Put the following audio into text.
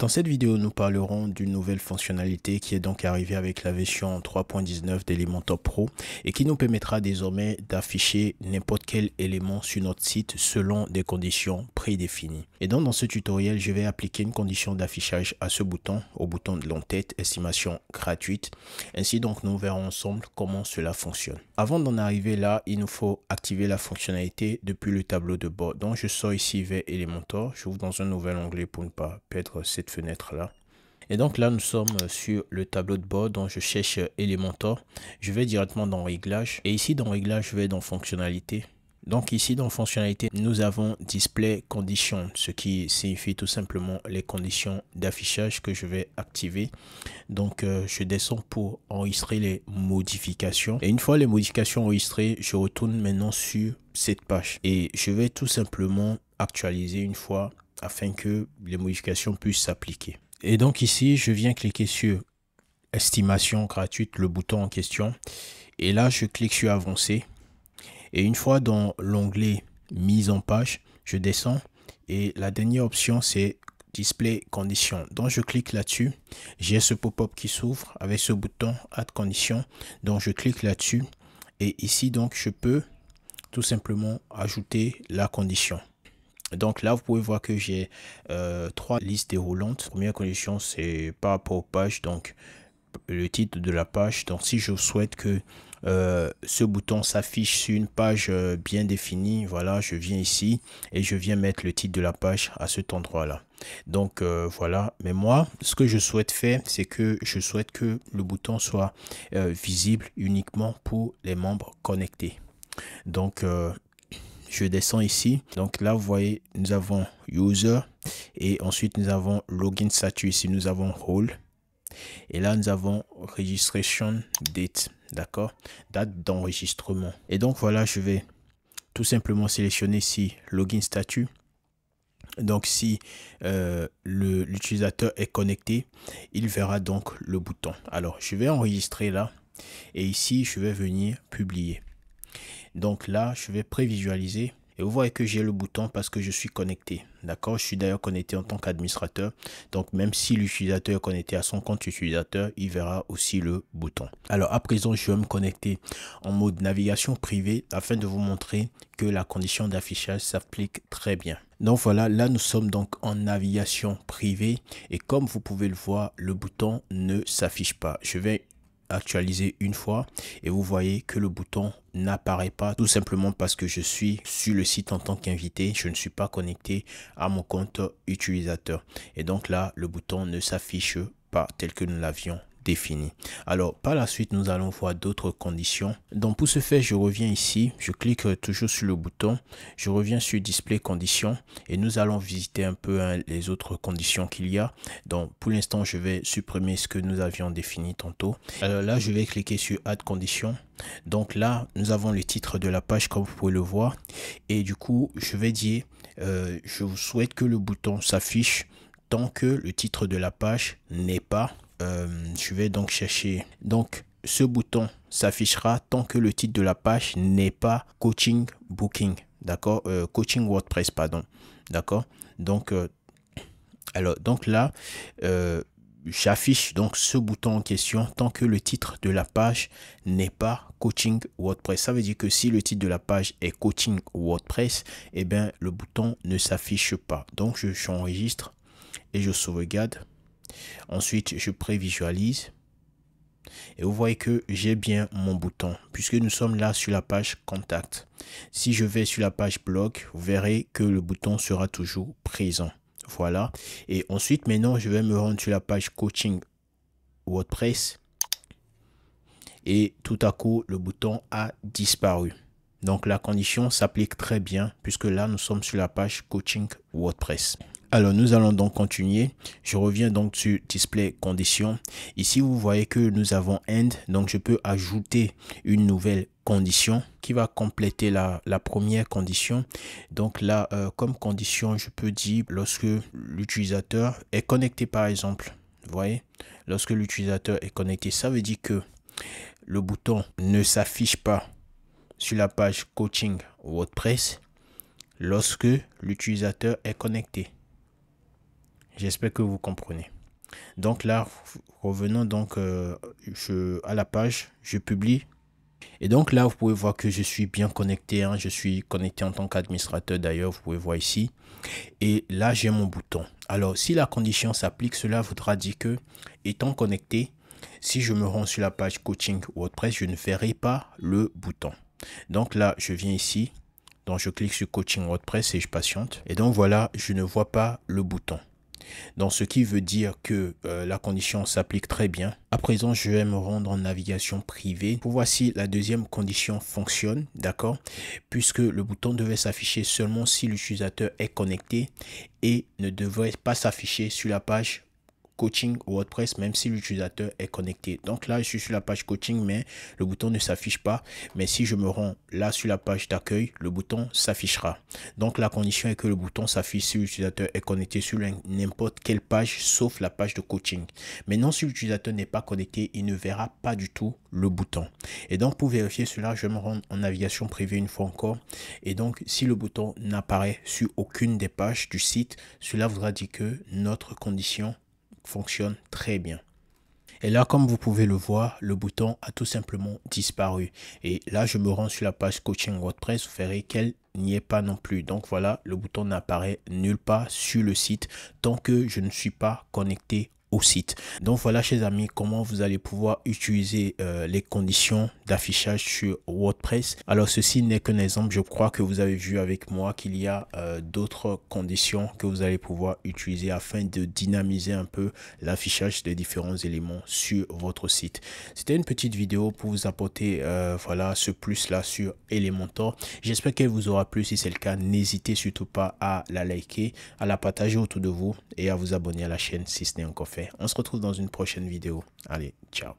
Dans cette vidéo, nous parlerons d'une nouvelle fonctionnalité qui est donc arrivée avec la version 3.19 d'Elementor Pro et qui nous permettra désormais d'afficher n'importe quel élément sur notre site selon des conditions prédéfinies. Et donc dans ce tutoriel, je vais appliquer une condition d'affichage à ce bouton, au bouton de l'entête, estimation gratuite. Ainsi donc nous verrons ensemble comment cela fonctionne. Avant d'en arriver là, il nous faut activer la fonctionnalité depuis le tableau de bord. Donc je sors ici vers Elementor, j'ouvre dans un nouvel onglet pour ne pas perdre cette fenêtre là. Et donc là nous sommes sur le tableau de bord, donc je cherche Elementor. Je vais directement dans Réglages et ici dans Réglages je vais dans Fonctionnalité. Donc ici dans Fonctionnalité nous avons Display Conditions, ce qui signifie tout simplement les conditions d'affichage que je vais activer. Donc je descends pour enregistrer les modifications et une fois les modifications enregistrées, je retourne maintenant sur cette page et je vais tout simplement actualiser une fois afin que les modifications puissent s'appliquer. Et donc ici, je viens cliquer sur estimation gratuite, le bouton en question. Et là, je clique sur avancer. Et une fois dans l'onglet mise en page, je descends. Et la dernière option, c'est display conditions. Donc je clique là-dessus. J'ai ce pop-up qui s'ouvre avec ce bouton add condition. Donc je clique là-dessus. Et ici, donc, je peux tout simplement ajouter la condition. Donc là, vous pouvez voir que j'ai trois listes déroulantes. Première condition, c'est par rapport aux pages, donc le titre de la page. Donc si je souhaite que ce bouton s'affiche sur une page bien définie, voilà, je viens ici et je viens mettre le titre de la page à cet endroit-là. Donc voilà, mais moi, ce que je souhaite faire, c'est que je souhaite que le bouton soit visible uniquement pour les membres connectés. Donc je descends ici. Donc là, vous voyez, nous avons User et ensuite nous avons Login Statut. Ici, nous avons Role. Et là, nous avons Registration Date. D'accord? Date d'enregistrement. Et donc, voilà, je vais tout simplement sélectionner ici Login Statut. Donc, si l'utilisateur est connecté, il verra donc le bouton. Alors, je vais enregistrer là. Et ici, je vais venir publier. Donc là, je vais prévisualiser et vous voyez que j'ai le bouton parce que je suis connecté. D'accord, je suis d'ailleurs connecté en tant qu'administrateur. Donc même si l'utilisateur est connecté à son compte utilisateur, il verra aussi le bouton. Alors à présent, je vais me connecter en mode navigation privée afin de vous montrer que la condition d'affichage s'applique très bien. Donc voilà, là nous sommes donc en navigation privée et comme vous pouvez le voir, le bouton ne s'affiche pas. Je vais actualiser une fois et vous voyez que le bouton n'apparaît pas tout simplement parce que je suis sur le site en tant qu'invité, je ne suis pas connecté à mon compte utilisateur et donc là le bouton ne s'affiche pas tel que nous l'avions défini. Alors par la suite nous allons voir d'autres conditions. Donc pour ce faire je reviens ici, je clique toujours sur le bouton, je reviens sur display conditions et nous allons visiter un peu les autres conditions qu'il y a. Donc pour l'instant je vais supprimer ce que nous avions défini tantôt. Alors là je vais cliquer sur add condition. Donc là nous avons le titre de la page comme vous pouvez le voir et du coup je vais dire je vous souhaite que le bouton s'affiche tant que le titre de la page n'est pas je vais donc chercher, donc ce bouton s'affichera tant que le titre de la page n'est pas coaching booking, d'accord, coaching WordPress, pardon, d'accord. Donc donc là j'affiche donc ce bouton en question tant que le titre de la page n'est pas coaching WordPress. Ça veut dire que si le titre de la page est coaching WordPress, et bien le bouton ne s'affiche pas. Donc j'enregistre et je sauvegarde. Ensuite, je prévisualise et vous voyez que j'ai bien mon bouton puisque nous sommes là sur la page contact. Si je vais sur la page blog, vous verrez que le bouton sera toujours présent. Voilà. Et ensuite, maintenant, je vais me rendre sur la page coaching WordPress et tout à coup, le bouton a disparu. Donc, la condition s'applique très bien puisque là, nous sommes sur la page coaching WordPress. Alors nous allons donc continuer. Je reviens donc sur display conditions. Ici vous voyez que nous avons end, donc je peux ajouter une nouvelle condition qui va compléter la première condition. Donc là comme condition je peux dire lorsque l'utilisateur est connecté par exemple. Vous voyez, lorsque l'utilisateur est connecté, ça veut dire que le bouton ne s'affiche pas sur la page coaching WordPress lorsque l'utilisateur est connecté. J'espère que vous comprenez. Donc là, revenons donc à la page, je publie. Et donc là, vous pouvez voir que je suis bien connecté, hein. Je suis connecté en tant qu'administrateur d'ailleurs, vous pouvez voir ici. Et là, j'ai mon bouton. Alors, si la condition s'applique, cela voudra dire que, étant connecté, si je me rends sur la page coaching WordPress, je ne verrai pas le bouton. Donc là, je viens ici, donc je clique sur coaching WordPress et je patiente. Et donc voilà, je ne vois pas le bouton. Donc, ce qui veut dire que la condition s'applique très bien. À présent, je vais me rendre en navigation privée pour voir si la deuxième condition fonctionne, d'accord? Puisque le bouton devait s'afficher seulement si l'utilisateur est connecté et ne devrait pas s'afficher sur la page coaching WordPress même si l'utilisateur est connecté. Donc là, je suis sur la page coaching, mais le bouton ne s'affiche pas. Mais si je me rends là sur la page d'accueil, le bouton s'affichera. Donc la condition est que le bouton s'affiche si l'utilisateur est connecté sur n'importe quelle page, sauf la page de coaching. Maintenant, si l'utilisateur n'est pas connecté, il ne verra pas du tout le bouton. Et donc, pour vérifier cela, je vais me rendre en navigation privée une fois encore. Et donc, si le bouton n'apparaît sur aucune des pages du site, cela voudra dire que notre condition fonctionne très bien. Et là, comme vous pouvez le voir, le bouton a tout simplement disparu. Et là, je me rends sur la page coaching WordPress, vous verrez qu'elle n'y est pas non plus. Donc voilà, le bouton n'apparaît nulle part sur le site tant que je ne suis pas connecté au site. Donc voilà, chers amis, comment vous allez pouvoir utiliser les conditions d'affichage sur WordPress. Alors ceci n'est qu'un exemple. Je crois que vous avez vu avec moi qu'il y a d'autres conditions que vous allez pouvoir utiliser afin de dynamiser un peu l'affichage des différents éléments sur votre site. C'était une petite vidéo pour vous apporter voilà ce plus là sur Elementor. J'espère qu'elle vous aura plu. Si c'est le cas, n'hésitez surtout pas à la liker, à la partager autour de vous et à vous abonner à la chaîne si ce n'est encore fait. On se retrouve dans une prochaine vidéo. Allez, ciao.